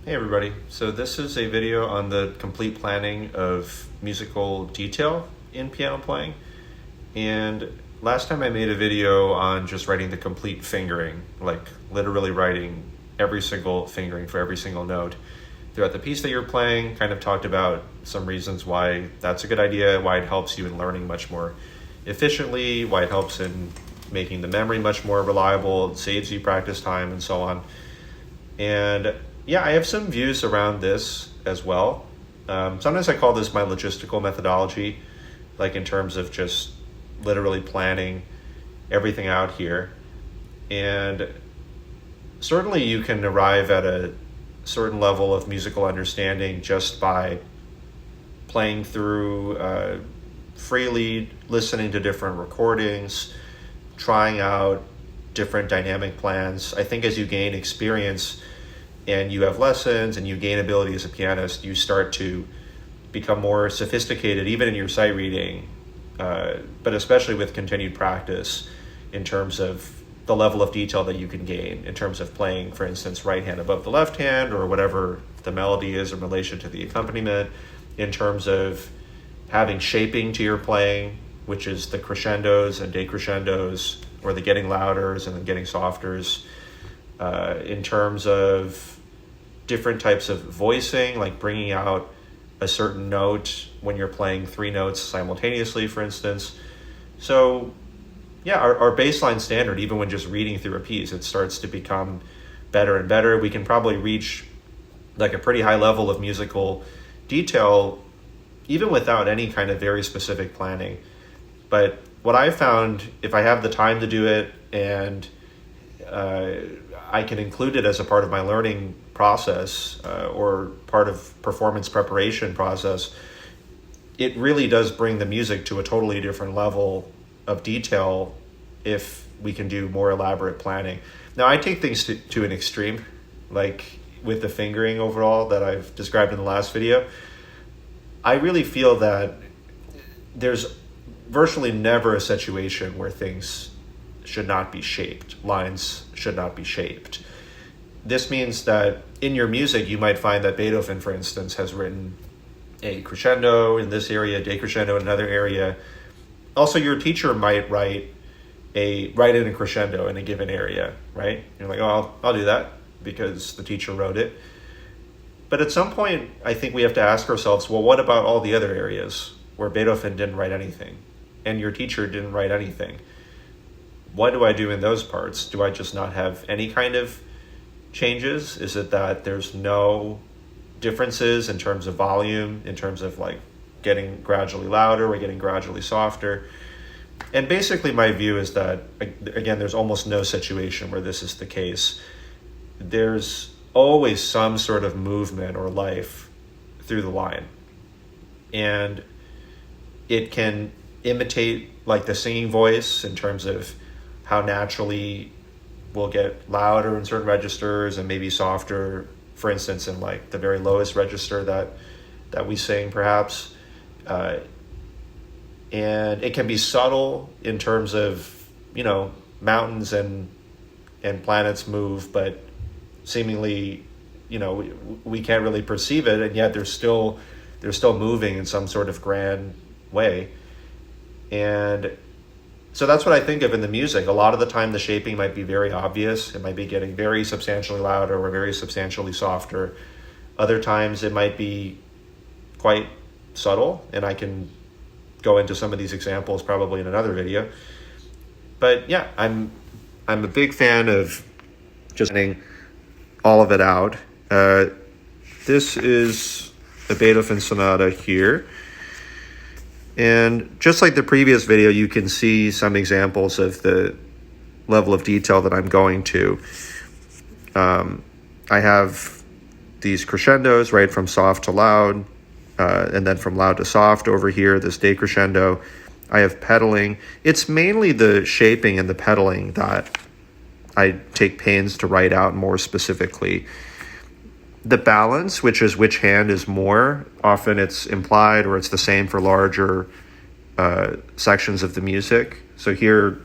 Hey everybody, so this is a video on the complete planning of musical detail in piano playing. And last time I made a video on just writing the complete fingering, like literally writing every single fingering for every single note throughout the piece that you're playing, kind of talked about some reasons why that's a good idea, why it helps you in learning much more efficiently, why it helps in making the memory much more reliable, it saves you practice time and so on. And yeah, I have some views around this as well. Sometimes I call this my logistical methodology, like in terms of just literally planning everything out here. And certainly you can arrive at a certain level of musical understanding just by playing through freely, listening to different recordings, trying out different dynamic plans. I think as you gain experience and you have lessons and you gain ability as a pianist, you start to become more sophisticated, even in your sight reading, but especially with continued practice in terms of the level of detail that you can gain in terms of playing, for instance, right hand above the left hand or whatever the melody is in relation to the accompaniment, in terms of having shaping to your playing, which is the crescendos and decrescendos, or the getting louders and then getting softers, in terms of different types of voicing, like bringing out a certain note when you're playing three notes simultaneously, for instance. So yeah, our baseline standard, even when just reading through a piece, it starts to become better and better. We can probably reach like a pretty high level of musical detail even without any kind of very specific planning. But what I found, if I have the time to do it and I can include it as a part of my learning process or part of performance preparation process, it really does bring the music to a totally different level of detail if we can do more elaborate planning. Now, I take things to an extreme, like with the fingering overall that I've described in the last video. I really feel that there's virtually never a situation where things should not be shaped, lines should not be shaped. This means that in your music, you might find that Beethoven, for instance, has written a crescendo in this area, decrescendo in another area. Also, your teacher might write in a crescendo in a given area, right? You're like, oh, I'll do that because the teacher wrote it. But at some point, I think we have to ask ourselves, well, what about all the other areas where Beethoven didn't write anything and your teacher didn't write anything? What do I do in those parts? Do I just not have any kind of changes? Is it that there's no differences in terms of volume, in terms of like getting gradually louder or getting gradually softer? And basically my view is that, again, there's almost no situation where this is the case. There's always some sort of movement or life through the line. And it can imitate like the singing voice in terms of how naturally we'll get louder in certain registers and maybe softer, for instance, in like the very lowest register that we sing perhaps. And it can be subtle in terms of, mountains and planets move, but seemingly, we can't really perceive it, and yet they're still moving in some sort of grand way. And so that's what I think of in the music. A lot of the time the shaping might be very obvious. It might be getting very substantially louder or very substantially softer. Other times it might be quite subtle, and I can go into some of these examples probably in another video. But yeah, I'm a big fan of just getting all of it out. This is a Beethoven sonata here. And just like the previous video, you can see some examples of the level of detail that I'm going to. I have these crescendos, right, from soft to loud, and then from loud to soft over here, this decrescendo. I have pedaling. It's mainly the shaping and the pedaling that I take pains to write out more specifically. The balance, which is which hand is more, often it's implied or it's the same for larger sections of the music. So here,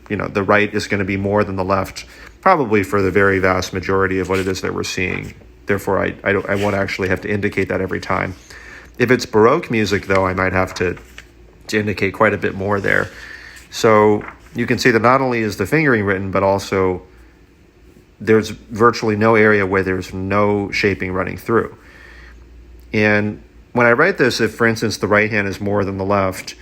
the right is going to be more than the left, probably for the very vast majority of what it is that we're seeing Therefore, I won't actually have to indicate that every time. If it's Baroque music, though, I might have to indicate quite a bit more there. So you can see that not only is the fingering written, but also there's virtually no area where there's no shaping running through. And when I write this, if, for instance, the right hand is more than the left,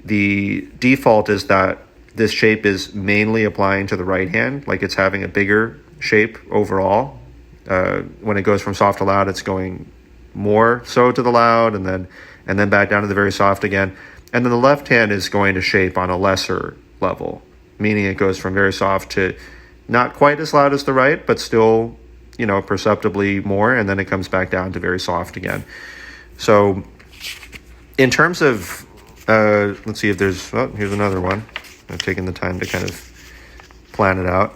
the default is that this shape is mainly applying to the right hand, like it's having a bigger shape overall. When it goes from soft to loud, it's going more so to the loud, and then back down to the very soft again. And then the left hand is going to shape on a lesser level, meaning it goes from very soft to not quite as loud as the right, but still, perceptibly more, and then it comes back down to very soft again. So in terms of, let's see if there's, here's another one. I've taken the time to kind of plan it out.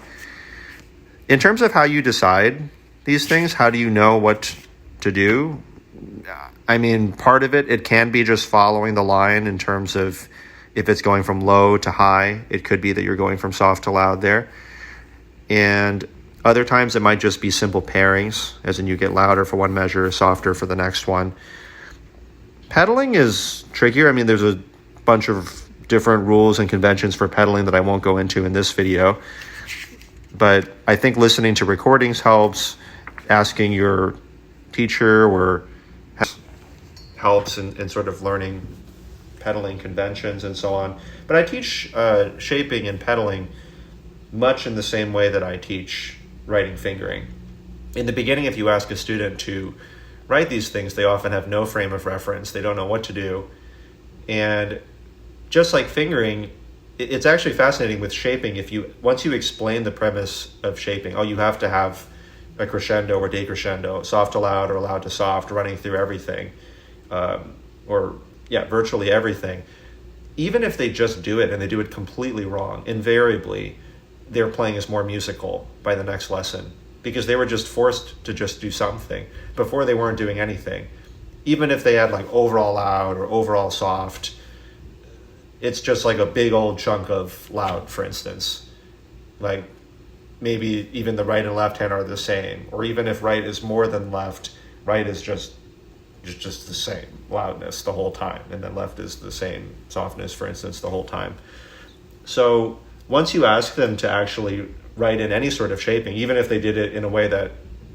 In terms of how you decide these things, how do you know what to do? I mean, part of it can be just following the line in terms of if it's going from low to high, it could be that you're going from soft to loud there. And other times it might just be simple pairings, as in you get louder for one measure, softer for the next one. Pedaling is trickier. I mean, there's a bunch of different rules and conventions for pedaling that I won't go into in this video. But I think listening to recordings helps, asking your teacher or helps in sort of learning pedaling conventions and so on. But I teach shaping and pedaling much in the same way that I teach writing fingering. In the beginning, if you ask a student to write these things, they often have no frame of reference. They don't know what to do. And just like fingering, it's actually fascinating with shaping. Once you explain the premise of shaping, you have to have a crescendo or decrescendo, soft to loud or loud to soft, running through everything. Virtually everything. Even if they just do it and they do it completely wrong, invariably their playing is more musical by the next lesson because they were just forced to just do something. Before they weren't doing anything. Even if they had like overall loud or overall soft, it's just like a big old chunk of loud, for instance. Like maybe even the right and left hand are the same, or even if right is more than left, right is just the same loudness the whole time, and then left is the same softness, for instance, the whole time. So once you ask them to actually write in any sort of shaping, even if they did it in a way that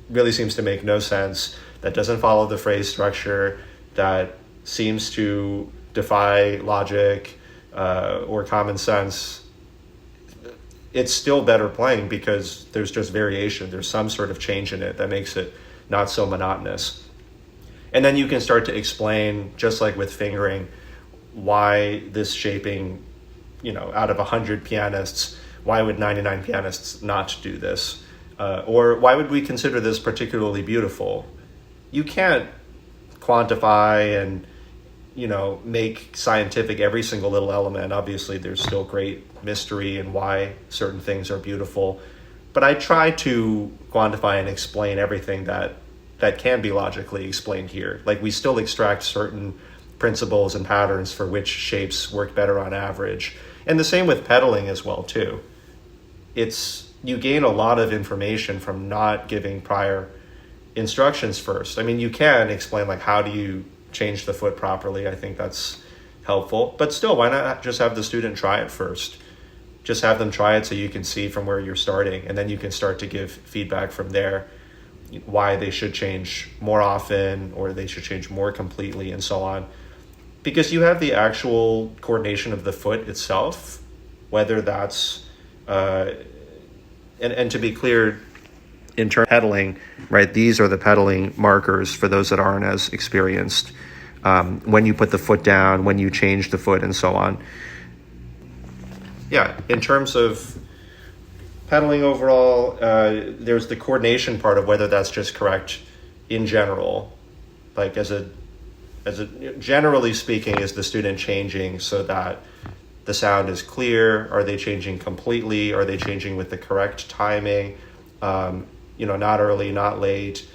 really seems to make no sense, that doesn't follow the phrase structure, that seems to defy logic or common sense, it's still better playing because there's just variation. There's some sort of change in it that makes it not so monotonous. And then you can start to explain, just like with fingering, why this shaping, out of 100 pianists, why would 99 pianists not do this? Or why would we consider this particularly beautiful? You can't quantify and, make scientific every single little element. Obviously, there's still great mystery in why certain things are beautiful. But I try to quantify and explain everything that can be logically explained here. Like we still extract certain principles and patterns for which shapes work better on average. And the same with pedaling as well, too. You gain a lot of information from not giving prior instructions first. I mean, you can explain like how do you change the foot properly. I think that's helpful. But still, why not just have the student try it first? Just have them try it so you can see from where you're starting, and then you can start to give feedback from there, why they should change more often or they should change more completely and so on. Because you have the actual coordination of the foot itself, whether that's, and to be clear, in terms of pedaling, right, these are the pedaling markers for those that aren't as experienced. When you put the foot down, when you change the foot and so on. Yeah, in terms of pedaling overall, there's the coordination part of whether that's just correct in general. Like generally speaking, is the student changing so that the sound is clear? Are they changing completely? Are they changing with the correct timing? Not early, not late.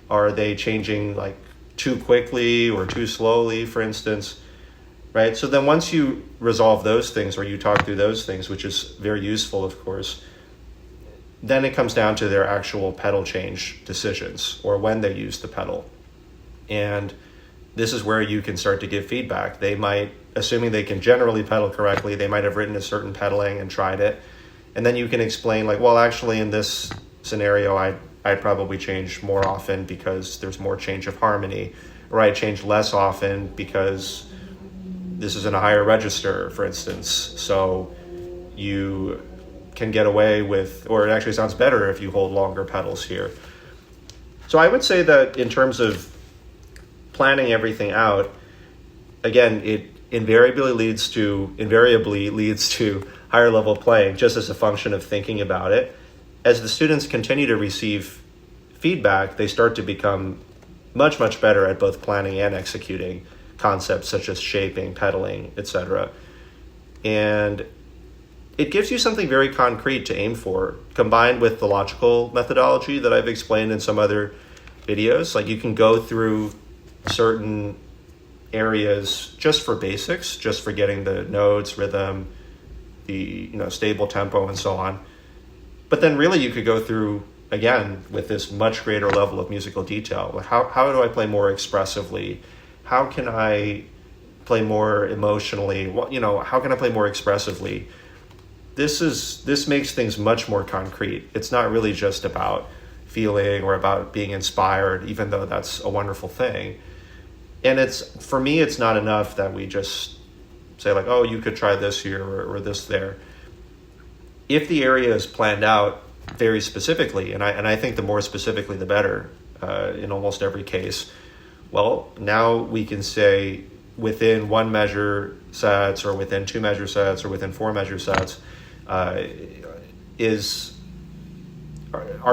Are they changing like too quickly or too slowly, for instance? Right? So then once you resolve those things or you talk through those things, which is very useful, of course, then it comes down to their actual pedal change decisions or when they use the pedal. And this is where you can start to give feedback. They might, assuming they can generally pedal correctly, they might have written a certain pedaling and tried it. And then you can explain like, well, actually in this scenario, I'd probably change more often because there's more change of harmony, or I change less often because this is in a higher register, for instance. So you can get away with, or it actually sounds better if you hold longer pedals here. So I would say that in terms of planning everything out, again, it invariably leads to higher level playing just as a function of thinking about it. As the students continue to receive feedback, they start to become much, much better at both planning and executing concepts such as shaping, pedaling, etc. And it gives you something very concrete to aim for, combined with the logical methodology that I've explained in some other videos. Like you can go through certain areas just for basics, just for getting the notes, rhythm, the stable tempo and so on. But then really you could go through, again, with this much greater level of musical detail. Like how do I play more expressively? How can I play more emotionally? How can I play more expressively? This makes things much more concrete. It's not really just about feeling or about being inspired, even though that's a wonderful thing. And for me, it's not enough that we just say like, oh, you could try this here or this there. If the area is planned out very specifically, and I think the more specifically the better in almost every case, well, now we can say within 1 measure sets or within 2 measure sets or within 4 measure sets, are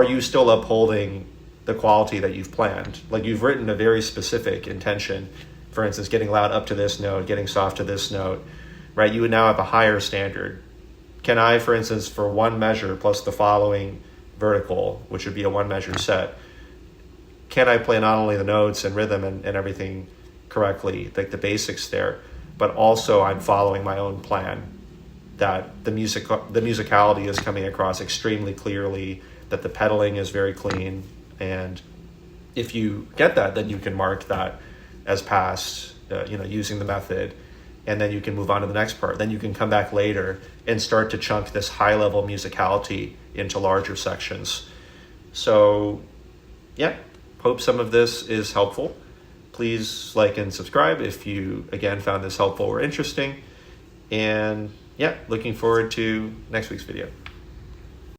you still upholding the quality that you've planned? Like you've written a very specific intention, for instance, getting loud up to this note, getting soft to this note, right? You would now have a higher standard. Can I, for instance, for 1 measure plus the following vertical, which would be a 1 measure set, can I play not only the notes and rhythm and everything correctly, like the basics there, but also I'm following my own plan, that the musicality is coming across extremely clearly, that the pedaling is very clean. And if you get that, then you can mark that as passed, using the method, and then you can move on to the next part. Then you can come back later and start to chunk this high-level musicality into larger sections. So, yeah, hope some of this is helpful. Please like and subscribe if you, again, found this helpful or interesting. And, yeah, looking forward to next week's video.